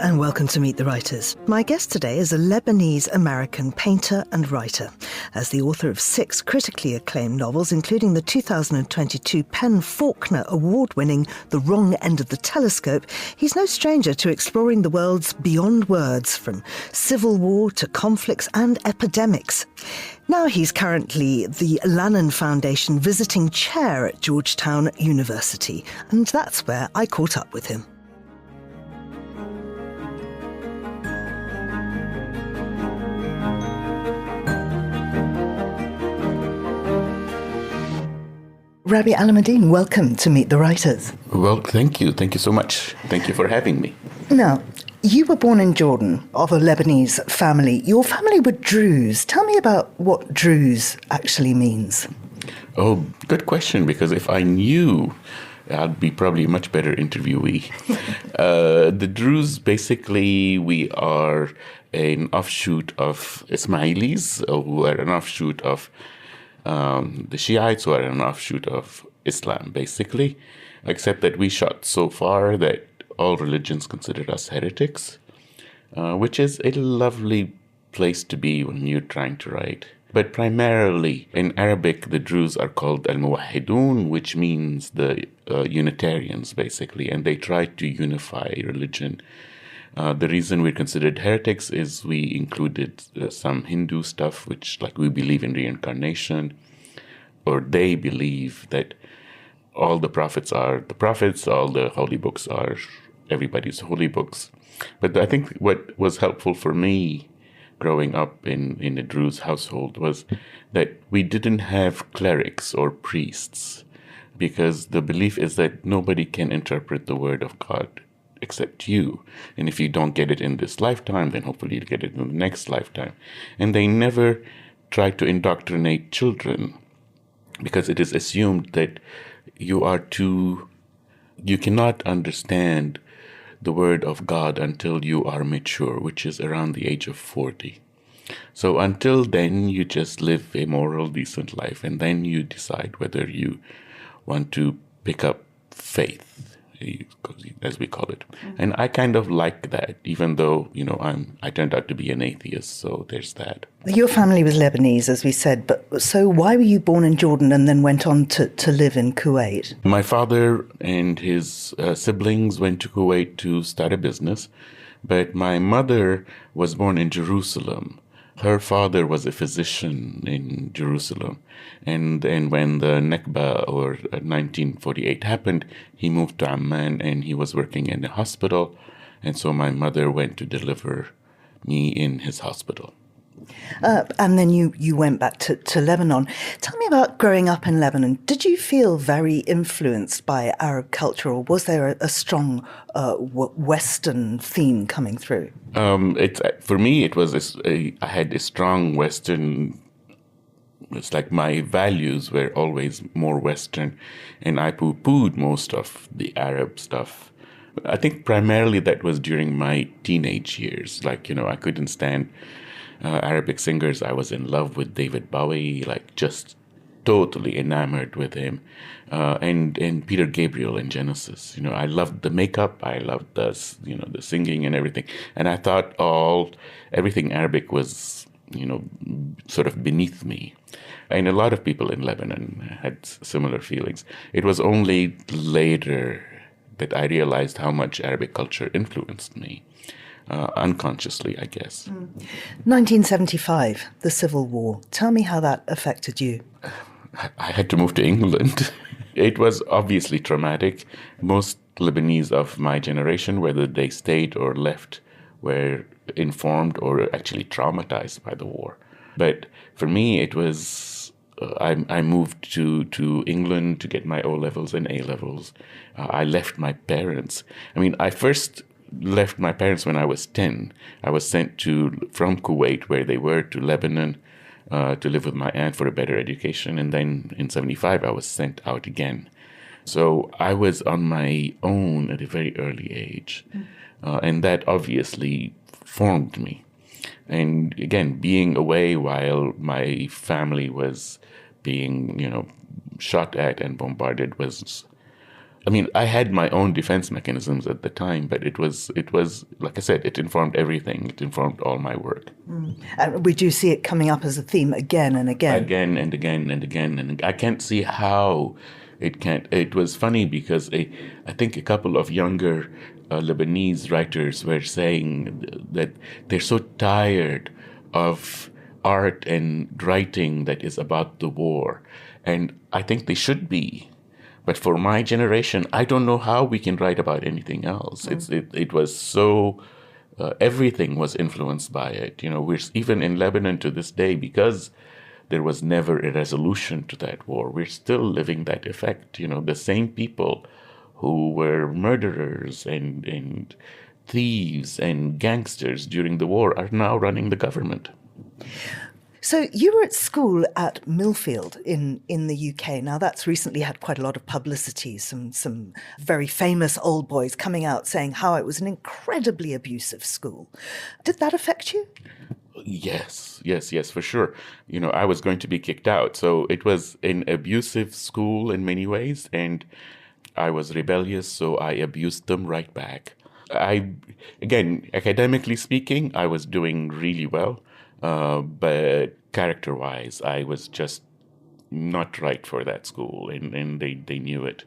and welcome to Meet the Writers. My guest today is a Lebanese-American painter and writer. As the author of 6 critically acclaimed novels, including the 2022 Faulkner award-winning The Wrong End of the Telescope, he's no stranger to exploring the world's beyond words, from civil war to conflicts and epidemics. Now he's currently the Lannan Foundation visiting chair at Georgetown University, and that's where I caught up with him. Rabih Alameddine, welcome to Meet the Writers. Well, thank you. Thank you so much. Thank you for having me. Now, you were born in Jordan, of a Lebanese family. Your family were Druze. Tell me about what Druze actually means. Oh, good question, because if I knew, I'd be probably a much better interviewee. The Druze, basically, we are an offshoot of Ismailis, who are an offshoot of the Shiites, who are an offshoot of Islam, basically, except that we shot so far that all religions considered us heretics, which is a lovely place to be when you're trying to write. But primarily, in Arabic, the Druze are called al-Muwahhidun, which means the Unitarians, basically, and they try to unify religion. The reason we're considered heretics is we included some Hindu stuff, which, like, we believe in reincarnation, or they believe that all the prophets are the prophets, all the holy books are everybody's holy books. But I think what was helpful for me growing up in a Druze household was that we didn't have clerics or priests, because the belief is that nobody can interpret the word of God except you. And if you don't get it in this lifetime, then hopefully you'll get it in the next lifetime. And they never try to indoctrinate children, because it is assumed that you cannot understand the word of God until you are mature, which is around the age of 40. So until then, you just live a moral, decent life, and then you decide whether you want to pick up faith, as we call it. And I kind of like that, even though, I turned out to be an atheist, so there's that. Your family was Lebanese, as we said, but so why were you born in Jordan and then went on to live in Kuwait? My father and his siblings went to Kuwait to start a business, but my mother was born in Jerusalem. Her father was a physician in Jerusalem. And when the Nakba, or 1948, happened, he moved to Amman and he was working in a hospital. And so my mother went to deliver me in his hospital. And then you went back to Lebanon. Tell me about growing up in Lebanon. Did you feel very influenced by Arab culture, or was there a strong Western theme coming through? For me, it was I had a strong Western. It's like my values were always more Western, and I poo-pooed most of the Arab stuff. I think primarily that was during my teenage years. Like, I couldn't stand Arabic singers. I was in love with David Bowie, like just totally enamored with him, and Peter Gabriel in Genesis. I loved the makeup, I loved the singing and everything, and I thought everything Arabic was sort of beneath me. And a lot of people in Lebanon had similar feelings. It was only later that I realized how much Arabic culture influenced me. Unconsciously, I guess. 1975, the Civil War. Tell me how that affected you. I had to move to England. It was obviously traumatic. Most Lebanese of my generation, whether they stayed or left, were informed or actually traumatized by the war. But for me, it was, I moved to England to get my O-levels and A-levels. I left my parents. I first left my parents when I was 10. I was sent from Kuwait, where they were, to Lebanon to live with my aunt for a better education. And then in 75, I was sent out again. So I was on my own at a very early age. And that obviously formed me. And again, being away while my family was being, shot at and bombarded was I mean, I had my own defense mechanisms at the time, but it was like I said, it informed everything. It informed all my work. And we do see it coming up as a theme again and again. Again and again and again. And I can't see how it can't. It was funny because I think a couple of younger Lebanese writers were saying that they're so tired of art and writing that is about the war. And I think they should be. But for my generation, I don't know how we can write about anything else. It was so, everything was influenced by it. You know, we're even in Lebanon to this day, because there was never a resolution to that war. We're still living that effect. You know, the same people who were murderers and thieves and gangsters during the war are now running the government. So you were at school at Millfield in the UK. Now, that's recently had quite a lot of publicity, some very famous old boys coming out saying how it was an incredibly abusive school. Did that affect you? Yes, for sure. You know, I was going to be kicked out. So it was an abusive school in many ways, and I was rebellious, so I abused them right back. Again, academically speaking, I was doing really well. But character-wise, I was just not right for that school, and they knew it.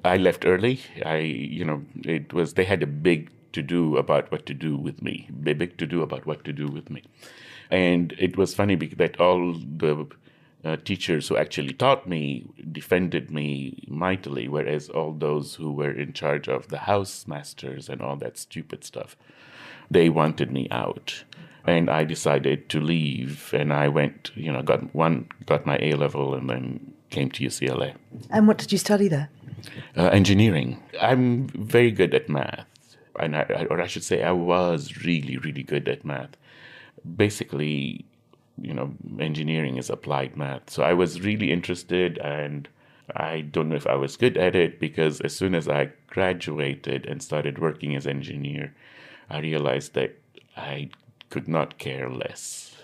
I left early. They had a big to-do about what to do with me, And it was funny because that all the teachers who actually taught me defended me mightily, whereas all those who were in charge of the house masters and all that stupid stuff, they wanted me out. And I decided to leave, and I went, got my A-level, and then came to UCLA. And what did you study there? Engineering. I'm very good at math, and I should say I was really, really good at math. Basically, engineering is applied math. So I was really interested, and I don't know if I was good at it, because as soon as I graduated and started working as engineer, I realized that I could not care less.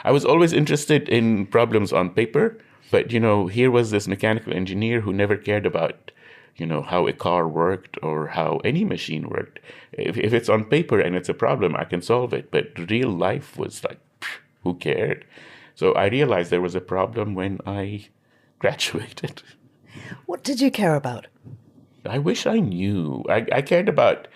I was always interested in problems on paper, but, here was this mechanical engineer who never cared about, how a car worked or how any machine worked. If it's on paper and it's a problem, I can solve it. But real life was like, who cared? So I realized there was a problem when I graduated. What did you care about? I wish I knew. I cared about,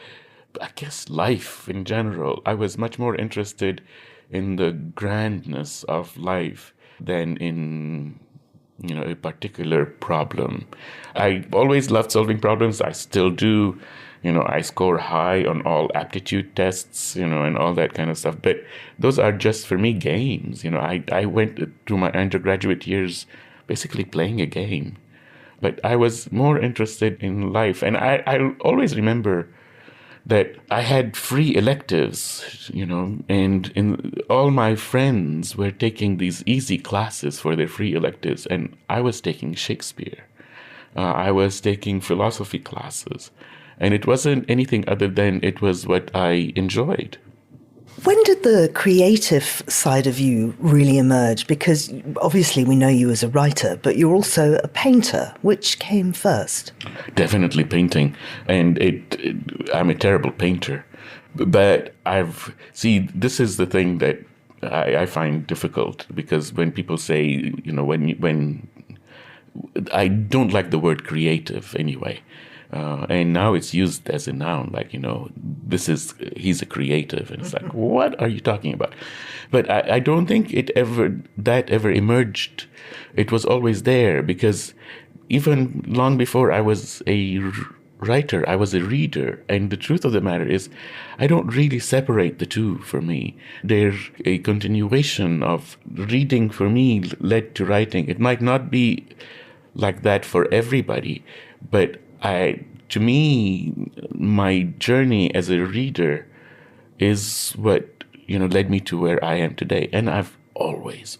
I guess, life in general. I was much more interested in the grandness of life than in, a particular problem. I always loved solving problems. I still do. I score high on all aptitude tests, and all that kind of stuff. But those are just, for me, games. I went through my undergraduate years basically playing a game. But I was more interested in life. And I always remember that I had free electives, and all my friends were taking these easy classes for their free electives, and I was taking Shakespeare. I was taking philosophy classes, and it wasn't anything other than it was what I enjoyed. When did the creative side of you really emerge? Because obviously we know you as a writer, but you're also a painter. Which came first? Definitely painting. And I'm a terrible painter. But this is the thing that I find difficult, because when people say, when I don't like the word creative anyway. And now it's used as a noun, like, he's a creative. And it's like, what are you talking about? But I don't think that ever emerged. It was always there, because even long before I was a writer, I was a reader. And the truth of the matter is, I don't really separate the two for me. They're a continuation of reading. For me, led to writing. It might not be like that for everybody, but to me, my journey as a reader is what, led me to where I am today. And I've always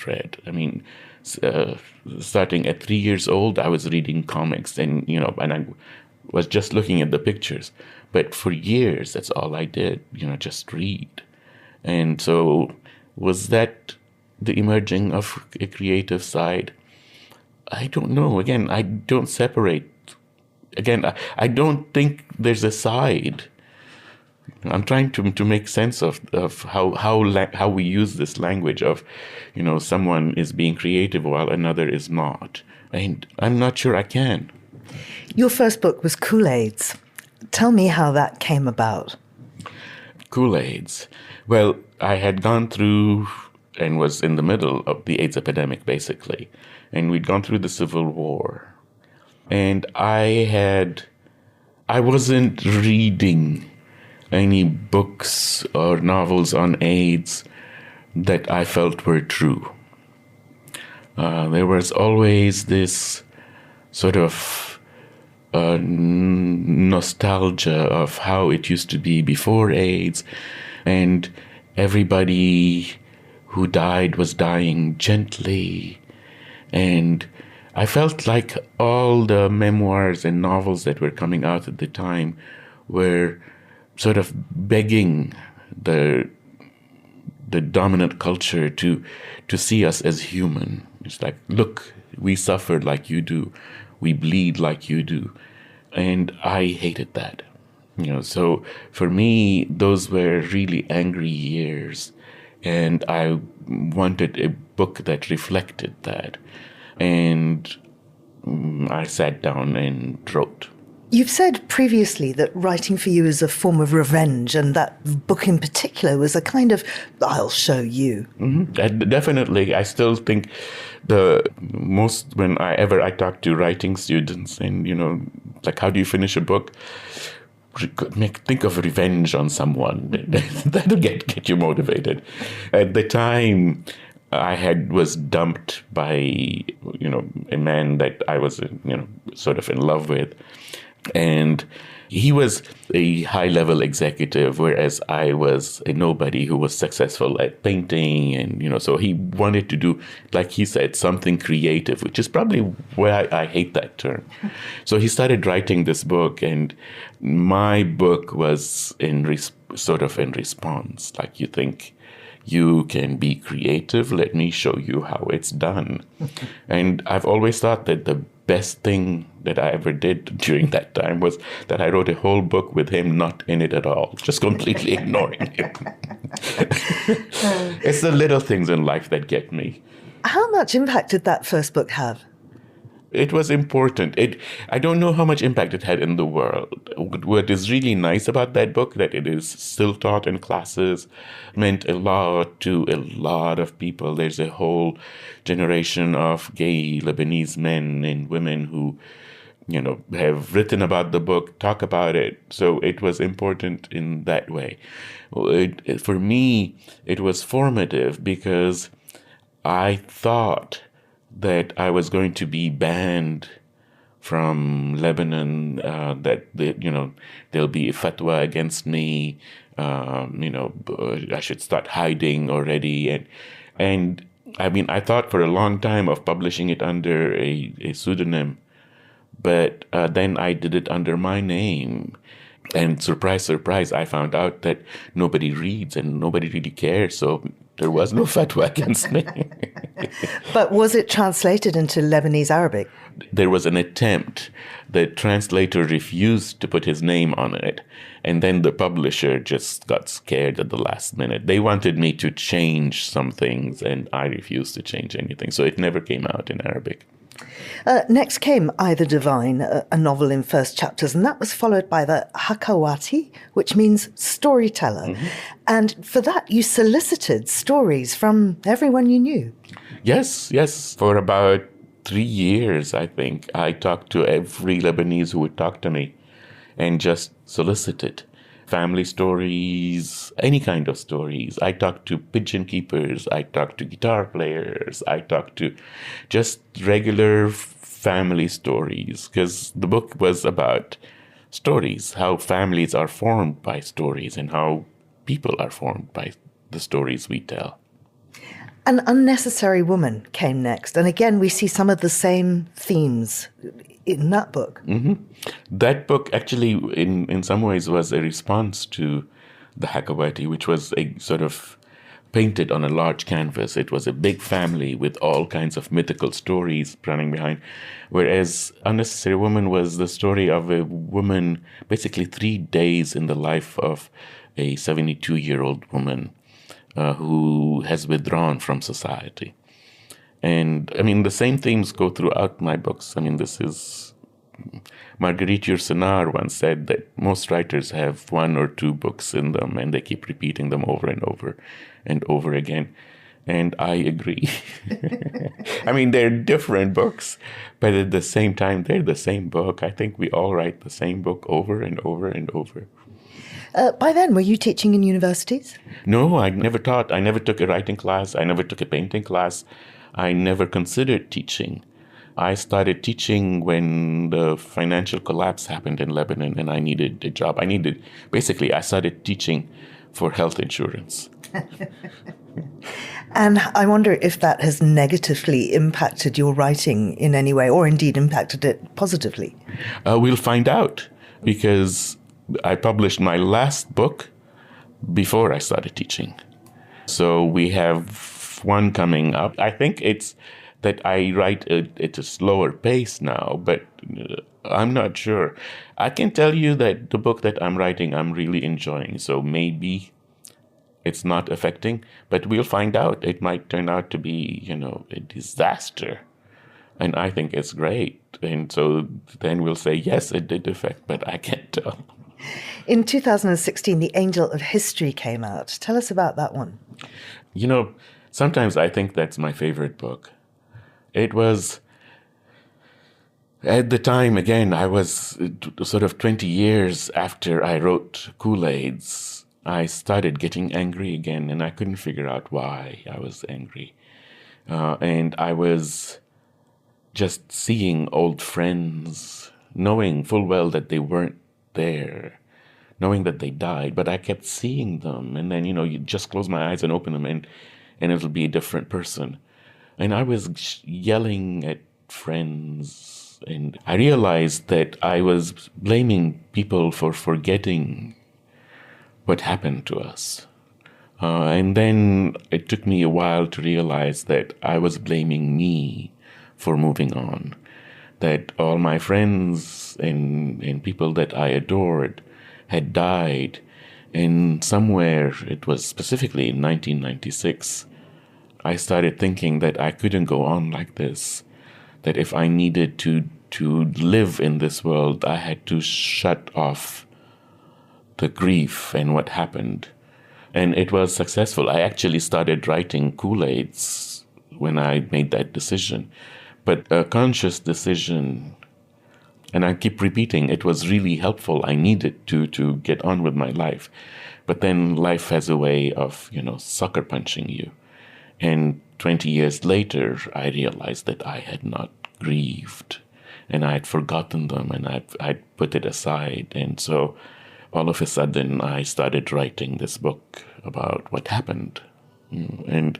read. I mean, starting at 3 years old, I was reading comics, and I was just looking at the pictures. But for years, that's all I did, just read. And so was that the emerging of a creative side? I don't know. Again, I don't separate again, I don't think there's a side. I'm trying to make sense of how we use this language of, someone is being creative while another is not. And I'm not sure I can. Your first book was Kool-Aids. Tell me how that came about. Kool-Aids. Well, I had gone through and was in the middle of the AIDS epidemic, basically. And we'd gone through the Civil War. And I wasn't reading any books or novels on AIDS that I felt were true. There was always this sort of nostalgia of how it used to be before AIDS, and everybody who died was dying gently. And I felt like all the memoirs and novels that were coming out at the time were sort of begging the dominant culture to see us as human. It's like, look, we suffered like you do. We bleed like you do. And I hated that. So for me, those were really angry years. And I wanted a book that reflected that. And I sat down and wrote. You've said previously that writing for you is a form of revenge, and that book in particular was a kind of, I'll show you. Mm-hmm. Definitely. I still think when I talk to writing students and, like, how do you finish a book? Think of revenge on someone. That'll get you motivated. At the time, I was dumped by, a man that I was, sort of in love with. And he was a high-level executive, whereas I was a nobody who was successful at painting. And, so he wanted to do, like he said, something creative, which is probably why I hate that term. So he started writing this book, and my book was sort of in response. Like, you think, you can be creative, let me show you how it's done. And I've always thought that the best thing that I ever did during that time was that I wrote a whole book with him not in it at all, just completely ignoring him. It's the little things in life that get me. How much impact did that first book have? It was important. I don't know how much impact it had in the world. What is really nice about that book, that it is still taught in classes, meant a lot to a lot of people. There's a whole generation of gay Lebanese men and women who, have written about the book, talk about it. So it was important in that way. For me, it was formative because I thought that I was going to be banned from Lebanon, that there'll be a fatwa against me, I should start hiding already. And I mean, I thought for a long time of publishing it under a pseudonym, but then I did it under my name. And surprise, surprise, I found out that nobody reads and nobody really cares. So there was no fatwa against me. But was it translated into Lebanese Arabic? There was an attempt. The translator refused to put his name on it. And then the publisher just got scared at the last minute. They wanted me to change some things, and I refused to change anything. So it never came out in Arabic. Next came I the Divine, a novel in first chapters, and that was followed by the Hakawati, which means storyteller. Mm-hmm. And for that, you solicited stories from everyone you knew. Yes. For about 3 years, I think, I talked to every Lebanese who would talk to me and just solicited family stories, any kind of stories. I talked to pigeon keepers, I talked to guitar players, I talked to just regular family stories, because the book was about stories, how families are formed by stories and how people are formed by the stories we tell. An Unnecessary Woman came next, and again we see some of the same themes in that book. Mm-hmm. That book actually, in some ways, was a response to the Hakawati, which was a sort of painted on a large canvas. It was a big family with all kinds of mythical stories running behind. Whereas Unnecessary Woman was the story of a woman, basically 3 days in the life of a 72-year-old woman who has withdrawn from society. And I mean, the same themes go throughout my books. I mean, this is, Marguerite Yourcenar once said that most writers have 1 or 2 books in them and they keep repeating them over and over and over again. And I agree. I mean, they're different books, but at the same time, they're the same book. I think we all write the same book over and over and over. By then, were you teaching in universities? No, I never taught. I never took a writing class. I never took a painting class. I never considered teaching. I started teaching when the financial collapse happened in Lebanon and I needed a job. I started teaching for health insurance. And I wonder if that has negatively impacted your writing in any way, or indeed impacted it positively. We'll find out, because I published my last book before I started teaching. So we have one coming up. I think it's that I write at a slower pace now, but I'm not sure. I can tell you that the book that I'm writing, I'm really enjoying. So maybe it's not affecting, but we'll find out. It might turn out to be, a disaster. And I think it's great. And so then we'll say, yes, it did affect, but I can't tell. In 2016, The Angel of History came out. Tell us about that one. Sometimes I think that's my favorite book. It was, at the time, again, I was sort of 20 years after I wrote Kool-Aids. I started getting angry again, and I couldn't figure out why I was angry. And I was just seeing old friends, knowing full well that they weren't there, knowing that they died, but I kept seeing them. And then, you just close my eyes and open them, and it'll be a different person. And I was yelling at friends, and I realized that I was blaming people for forgetting what happened to us. And then it took me a while to realize that I was blaming me for moving on, that all my friends and people that I adored had died. And somewhere, it was specifically in 1996, I started thinking that I couldn't go on like this, that if I needed to live in this world, I had to shut off the grief and what happened. And it was successful. I actually started writing Kool-Aids when I made that decision. But a conscious decision, and I keep repeating, it was really helpful. I needed to get on with my life. But then life has a way of, sucker punching you. And 20 years later, I realized that I had not grieved, and I had forgotten them, and I'd put it aside. And so all of a sudden, I started writing this book about what happened. And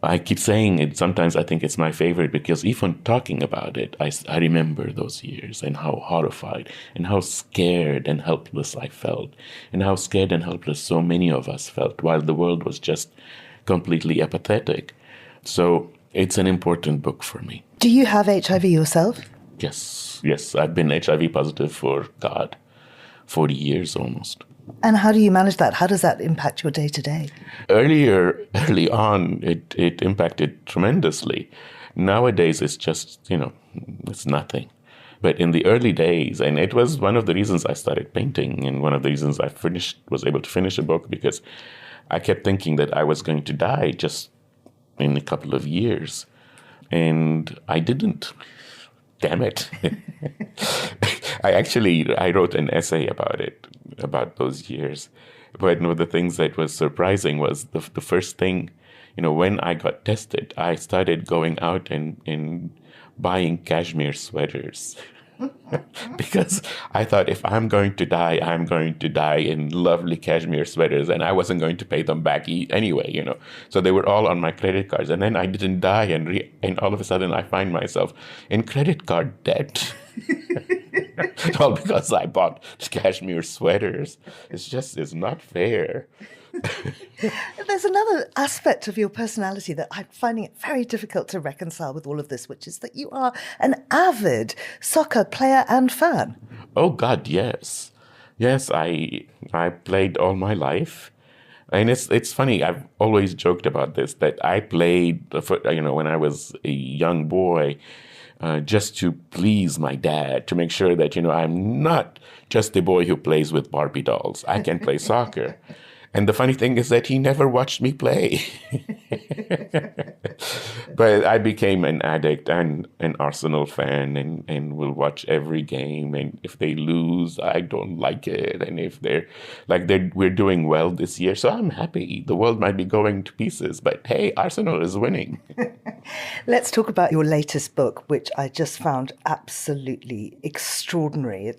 I keep saying it, sometimes I think it's my favorite, because even talking about it, I remember those years and how horrified and how scared and helpless I felt, and how scared and helpless so many of us felt while the world was just completely apathetic. So it's an important book for me. Do you have HIV yourself? Yes. I've been HIV positive for, 40 years almost. And how do you manage that? How does that impact your day-to-day? Early on, it impacted tremendously. Nowadays, it's just, it's nothing. But in the early days, and it was one of the reasons I started painting, and one of the reasons I was able to finish a book, because I kept thinking that I was going to die just in a couple of years. And I didn't. Damn it. I wrote an essay about it, about those years. But one of the things that was surprising was the first thing, when I got tested, I started going out and buying cashmere sweaters. Because I thought, if I'm going to die, I'm going to die in lovely cashmere sweaters, and I wasn't going to pay them back anyway, So they were all on my credit cards, and then I didn't die, and all of a sudden I find myself in credit card debt. All because I bought cashmere sweaters. It's not fair. There's another aspect of your personality that I'm finding it very difficult to reconcile with all of this, which is that you are an avid soccer player and fan. Oh God, yes. Yes, I played all my life. And it's funny, I've always joked about this, that I played, when I was a young boy, just to please my dad, to make sure that, I'm not just the boy who plays with Barbie dolls. I can play soccer. And the funny thing is that he never watched me play. But I became an addict and an Arsenal fan and will watch every game. And if they lose, I don't like it. And if we're doing well this year, so I'm happy. The world might be going to pieces, but hey, Arsenal is winning. Let's talk about your latest book, which I just found absolutely extraordinary.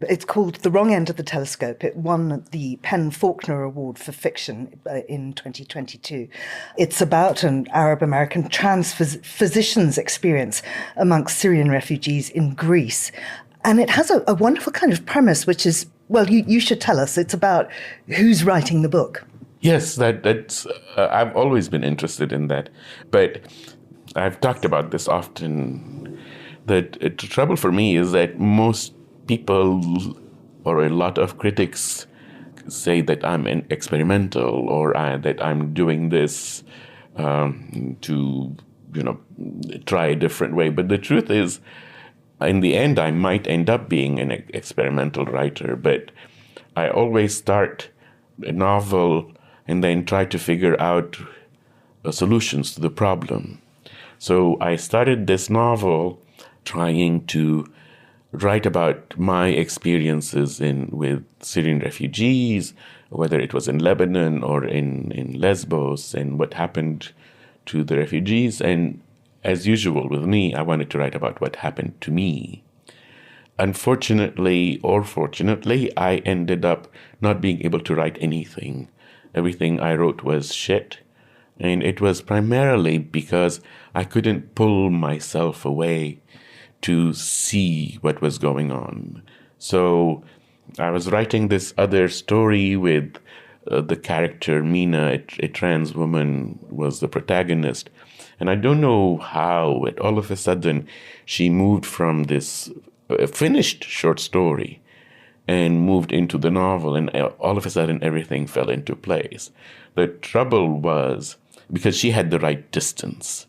It's called The Wrong End of the Telescope. It won the Faulkner Award for Fiction in 2022. It's about an Arab-American trans physician's experience amongst Syrian refugees in Greece. And it has a wonderful kind of premise, which is, well, you should tell us. It's about who's writing the book. Yes, that's. I've always been interested in that. But I've talked about this often. The trouble for me is that most people or a lot of critics say that I'm an experimental or that I'm doing this to, try a different way. But the truth is, in the end, I might end up being an experimental writer. But I always start a novel and then try to figure out solutions to the problem. So I started this novel trying to write about my experiences with Syrian refugees, whether it was in Lebanon or in Lesbos, and what happened to the refugees. And as usual with me, I wanted to write about what happened to me. Unfortunately or fortunately, I ended up not being able to write anything. Everything I wrote was shit. And it was primarily because I couldn't pull myself away to see what was going on. So I was writing this other story with the character Mina, a trans woman, was the protagonist. And I don't know how, but all of a sudden, she moved from this finished short story and moved into the novel. And all of a sudden, everything fell into place. The trouble was because she had the right distance.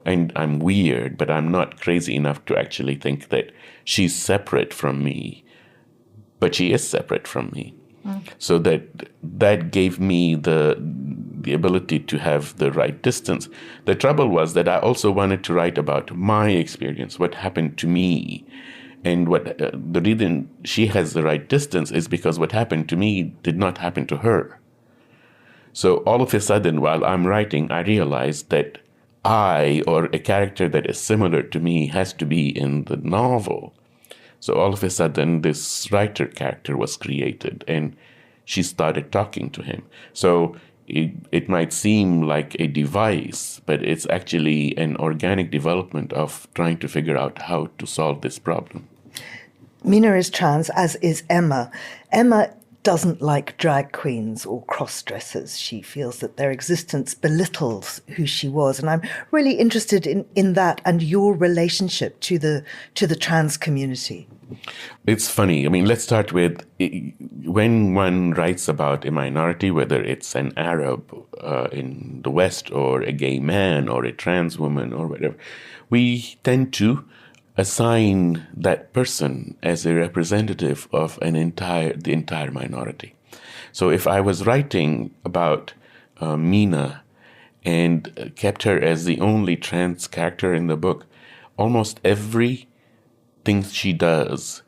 And I'm weird, but I'm not crazy enough to actually think that she's separate from me. But she is separate from me. So that gave me the ability to have the right distance. The trouble was that I also wanted to write about my experience, what happened to me. And what the reason she has the right distance is because what happened to me did not happen to her. So all of a sudden, while I'm writing, I realized that I, or a character that is similar to me, has to be in the novel. So all of a sudden, this writer character was created, and she started talking to him. So it might seem like a device, but it's actually an organic development of trying to figure out how to solve this problem. Mina is trans, as is Emma. Emma doesn't like drag queens or cross-dressers. She feels that their existence belittles who she was. And I'm really interested in that and your relationship to the trans community. It's funny. I mean, let's start with when one writes about a minority, whether it's an Arab in the West or a gay man or a trans woman or whatever, we tend to assign that person as a representative of the entire minority. So if I was writing about Mina and kept her as the only trans character in the book, almost everything she does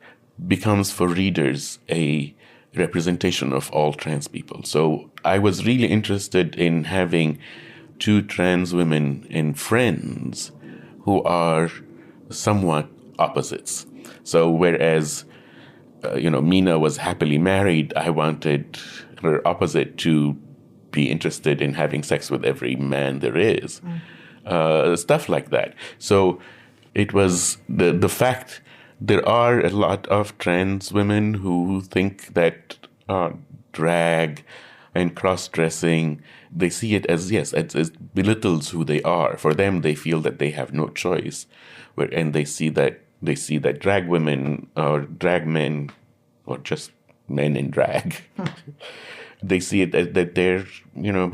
becomes for readers a representation of all trans people. So I was really interested in having two trans women and friends who are somewhat opposites. So whereas, Mina was happily married, I wanted her opposite to be interested in having sex with every man there is. Stuff like that. So it was the fact There are a lot of trans women who think that drag and cross-dressing, they see it as, yes, it belittles who they are. For them, they feel that they have no choice. And they see that drag women or drag men, or just men in drag, they see it as that they're,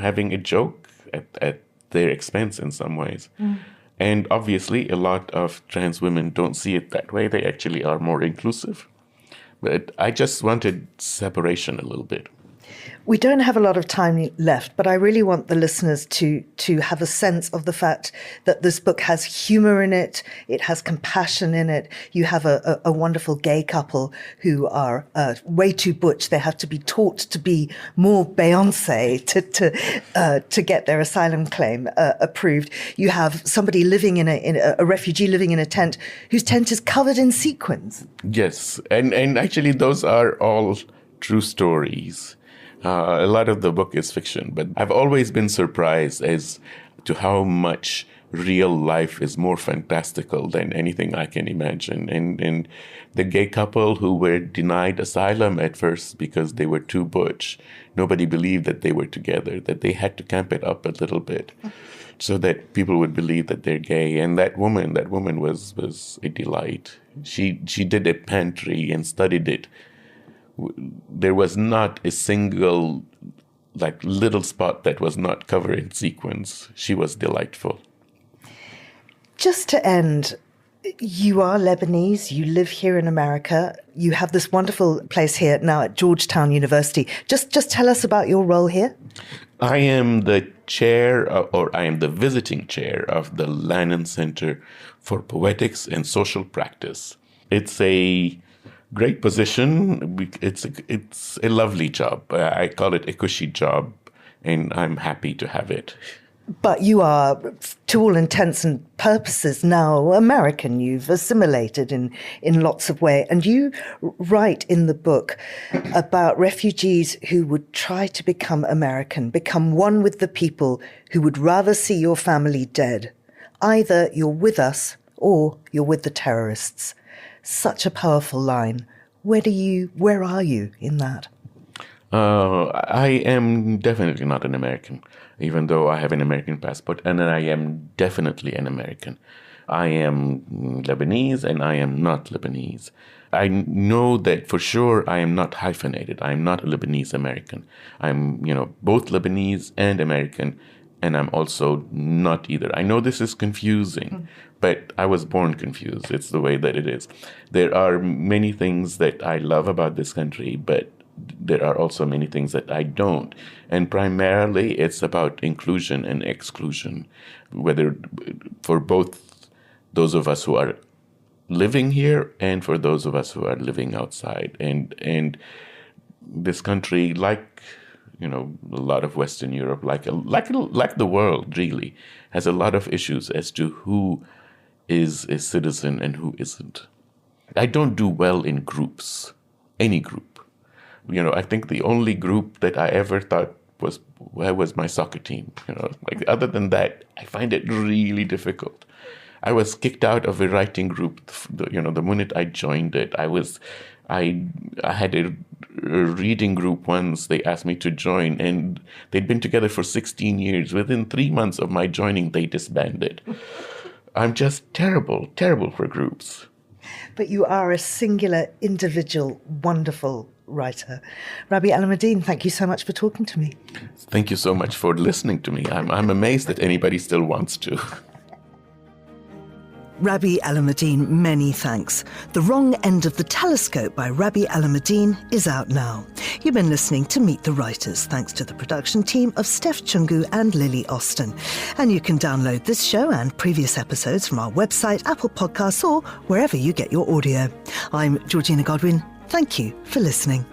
having a joke at their expense in some ways. And obviously, a lot of trans women don't see it that way. They actually are more inclusive. But I just wanted separation a little bit. We don't have a lot of time left, but I really want the listeners to have a sense of the fact that this book has humor in it. It has compassion in it. You have a wonderful gay couple who are way too butch. They have to be taught to be more Beyonce to get their asylum claim approved. You have somebody living in a refugee living in a tent whose tent is covered in sequins. Yes, and actually those are all true stories. A lot of the book is fiction, but I've always been surprised as to how much real life is more fantastical than anything I can imagine. And the gay couple who were denied asylum at first because they were too butch, nobody believed that they were together, that they had to camp it up a little bit so that people would believe that they're gay. And that woman was a delight. She did a pantry and studied it. There was not a single little spot that was not covered in sequins. She was delightful. Just to end, you are Lebanese, you live here in America, you have this wonderful place here now at Georgetown University. Just tell us about your role here. I am the chair, or I am the visiting chair of the Lannan Center for Poetics and Social Practice. It's a great position. It's a lovely job. I call it a cushy job, and I'm happy to have it. But you are, to all intents and purposes, now American. You've assimilated in lots of ways. And you write in the book about refugees who would try to become American, become one with the people who would rather see your family dead. Either you're with us or you're with the terrorists. Such a powerful line. Where are you in that? I am definitely not an American, even though I have an American passport, and I am definitely an American. I am Lebanese and I am not Lebanese. I know that for sure I am not hyphenated. I am not a Lebanese American. I'm, both Lebanese and American, and I'm also not either. I know this is confusing, but I was born confused. It's the way that it is. There are many things that I love about this country, but there are also many things that I don't. And primarily, it's about inclusion and exclusion, whether for both those of us who are living here and for those of us who are living outside. And this country, a lot of Western Europe, like the world, really, has a lot of issues as to who is a citizen and who isn't. I don't do well in groups, any group. I think the only group that I ever thought was my soccer team. Other than that, I find it really difficult. I was kicked out of a writing group. The minute I joined it, I had a reading group once. They asked me to join, and they'd been together for 16 years. Within 3 months of my joining, they disbanded. I'm just terrible for groups. But you are a singular, individual, wonderful writer. Rabih Alameddine, thank you so much for talking to me. Thank you so much for listening to me. I'm amazed that anybody still wants to. Rabih Alameddine, many thanks. The Wrong End of the Telescope by Rabih Alameddine is out now. You've been listening to Meet the Writers, thanks to the production team of Steph Chungu and Lily Austin. And you can download this show and previous episodes from our website, Apple Podcasts, or wherever you get your audio. I'm Georgina Godwin. Thank you for listening.